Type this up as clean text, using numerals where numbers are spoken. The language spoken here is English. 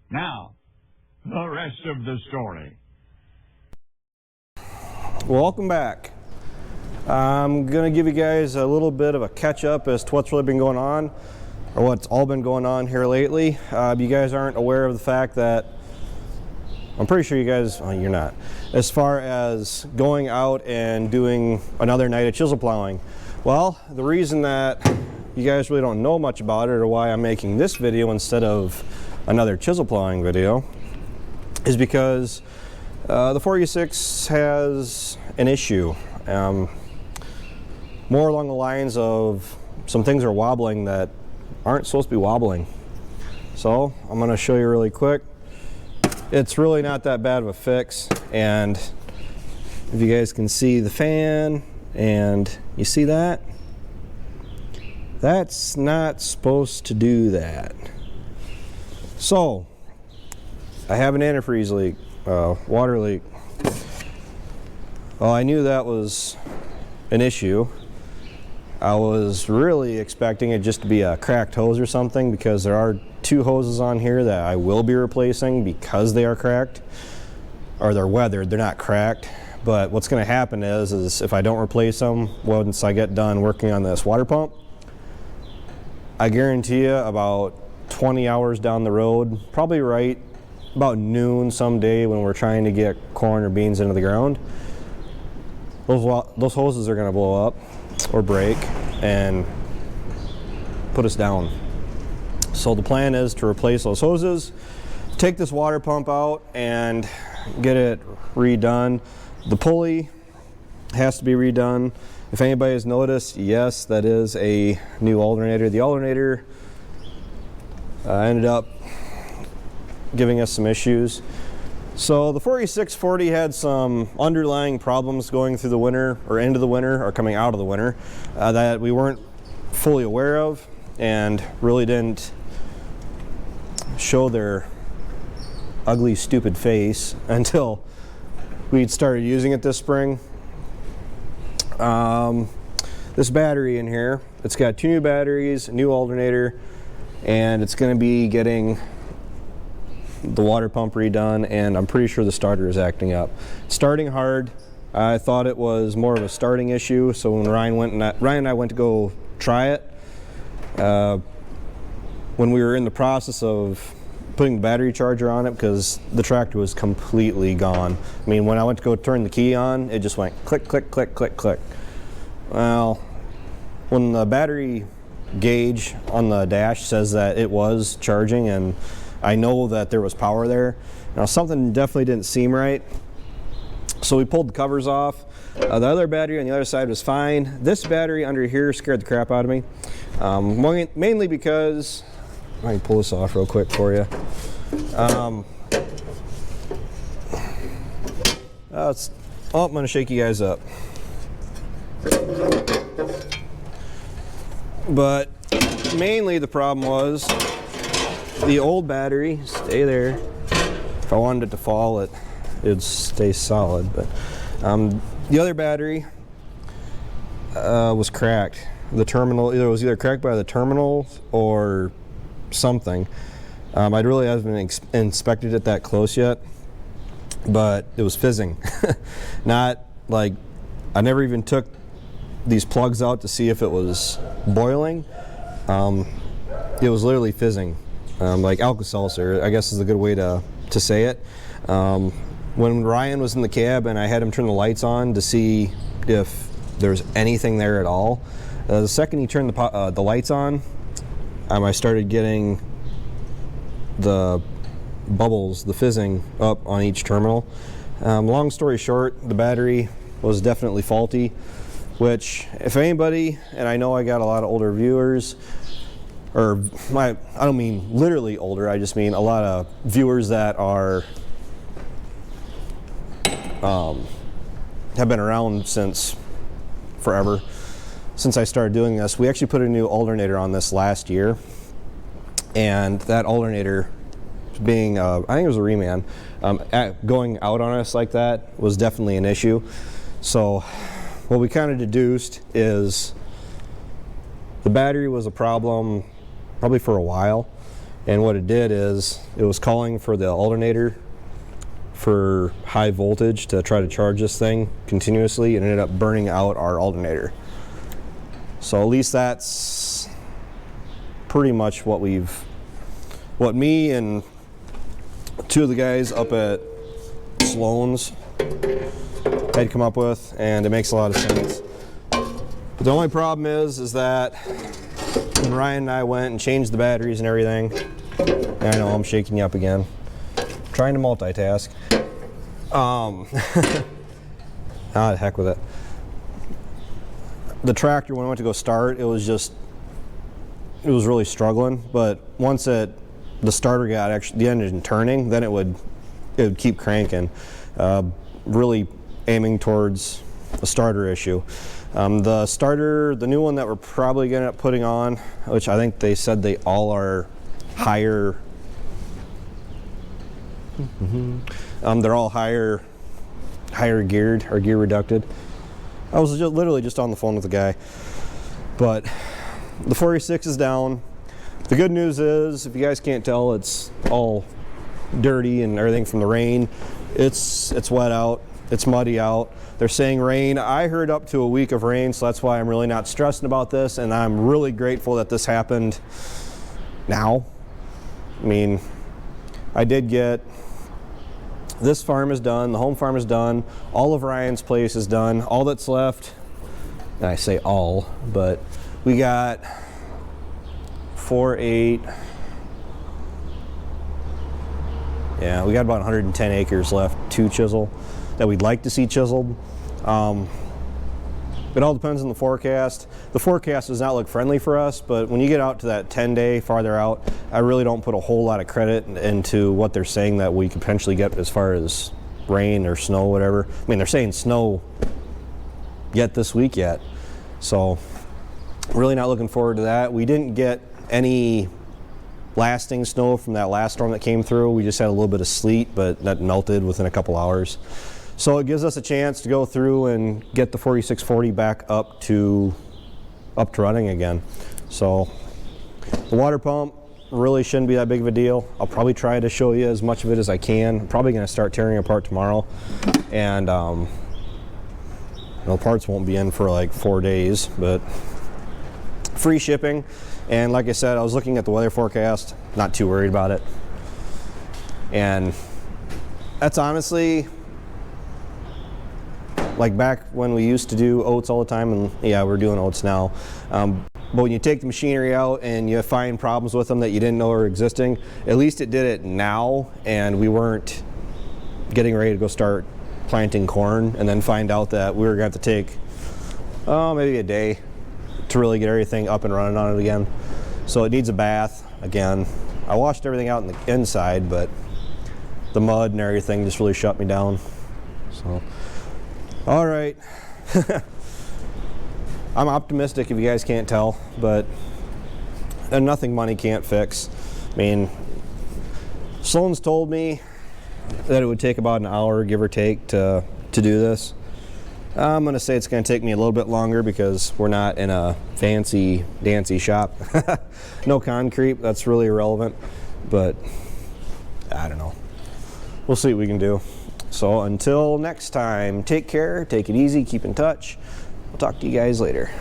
Now, the rest of the story. Welcome back. I'm going to give you guys a little bit of a catch up as to what's really been going on, or what's all been going on here lately. You guys aren't aware of the fact that, I'm pretty sure you guys, well, you're not, as far as going out and doing another night of chisel plowing. Well, the reason that you guys really don't know much about it, or why I'm making this video instead of another chisel plowing video, is because the 486 has an issue. More along the lines of some things are wobbling that aren't supposed to be wobbling. So I'm going to show you really quick. It's really not that bad of a fix, and if you guys can see the fan, and you see that, that's not supposed to do that. So I have an antifreeze leak, water leak. Well, I knew that was an issue. I was really expecting it just to be a cracked hose or something, because there are two hoses on here that I will be replacing because they are cracked, or they're weathered, they're not cracked. But what's going to happen is if I don't replace them once I get done working on this water pump, I guarantee you about 20 hours down the road, probably right about noon someday when we're trying to get corn or beans into the ground, those hoses are going to blow up or break and put us down. So the plan is to replace those hoses, take this water pump out and get it redone. The pulley has to be redone. If anybody has noticed, yes, that is a new alternator. The alternator ended up giving us some issues. So the 48640 had some underlying problems going through the winter, or into the winter, or coming out of the winter, that we weren't fully aware of and really didn't show their ugly, stupid face until we'd started using it this spring. This battery in here, it's got two new batteries, a new alternator, and it's going to be getting the water pump redone, and I'm pretty sure the starter is acting up. Starting hard. I thought it was more of a starting issue, so when Ryan and I went to go try it, when we were in the process of putting the battery charger on it, because the tractor was completely gone. I mean, when I went to go turn the key on, it just went click, click, click, click, click. Well, when the battery gauge on the dash says that it was charging, and I know that there was power there, now something definitely didn't seem right. So we pulled the covers off. The other battery on the other side was fine. This battery under here scared the crap out of me, mainly because, I can pull this off real quick for you. I'm going to shake you guys up. But mainly the problem was the old battery, stay there. If I wanted it to fall, it'd stay solid. But the other battery was cracked. The terminal, it was either cracked by the terminal or something. I really haven't inspected it that close yet, but it was fizzing. Not like, I never even took these plugs out to see if it was boiling. It was literally fizzing, like Alka-Seltzer, I guess is a good way to say it. When Ryan was in the cab and I had him turn the lights on to see if there's anything there at all, the second he turned the lights on, I started getting the bubbles, the fizzing up on each terminal. Long story short, the battery was definitely faulty, which if anybody, and I know I got a lot of older viewers, or I don't mean literally older, I just mean a lot of viewers that are have been around since forever, since I started doing this. We actually put a new alternator on this last year, and that alternator being, I think it was a reman, going out on us like that was definitely an issue. So what we kind of deduced is the battery was a problem probably for a while, And what it did is it was calling for the alternator for high voltage to try to charge this thing continuously, and ended up burning out our alternator. So at least that's pretty much what me and two of the guys up at Sloan's had come up with, and it makes a lot of sense. But the only problem is that when Ryan and I went and changed the batteries and everything, I know I'm shaking you up again, trying to multitask. The heck with it. The tractor, when I went to go start, it was really struggling. But once the starter got the engine turning, then it would keep cranking. Really aiming towards a starter issue. The new one that we're probably going to end up putting on, which I think they said they all are higher. They're all higher geared or gear reducted. I was literally just on the phone with the guy. But the 46 is down. The good news is, if you guys can't tell, it's all dirty and everything from the rain. It's wet out. It's muddy out. They're saying rain. I heard up to a week of rain, so that's why I'm really not stressing about this, and I'm really grateful that this happened now. I mean, I did get, this farm is done, the home farm is done, all of Ryan's place is done. All that's left, and I say all, but we got 4, 8, yeah, we got about 110 acres left to chisel that we'd like to see chiseled. It all depends on the forecast. The forecast does not look friendly for us, but when you get out to that 10-day farther out, I really don't put a whole lot of credit into what they're saying that we could potentially get as far as rain or snow, whatever. I mean, they're saying snow yet this week yet, so really not looking forward to that. We didn't get any lasting snow from that last storm that came through. We just had a little bit of sleet, but that melted within a couple hours. So it gives us a chance to go through and get the 4640 back up to running again. So the water pump really shouldn't be that big of a deal. I'll probably try to show you as much of it as I can. I'm probably going to start tearing it apart tomorrow, and parts won't be in for like 4 days, but free shipping. And like I said, I was looking at the weather forecast, not too worried about it. And that's honestly, like back when we used to do oats all the time, and yeah, we're doing oats now. But when you take the machinery out and you find problems with them that you didn't know were existing, at least it did it now, and we weren't getting ready to go start planting corn and then find out that we were going to have to take maybe a day to really get everything up and running on it again. So it needs a bath again. I washed everything out in the inside, but the mud and everything just really shut me down. So, all right. I'm optimistic if you guys can't tell, but nothing money can't fix. I mean, Sloan's told me that it would take about an hour, give or take, to do this. I'm going to say it's going to take me a little bit longer because we're not in a fancy dancy shop. No concrete, that's really irrelevant, but I don't know. We'll see what we can do. So until next time, take care, take it easy, keep in touch. I'll talk to you guys later.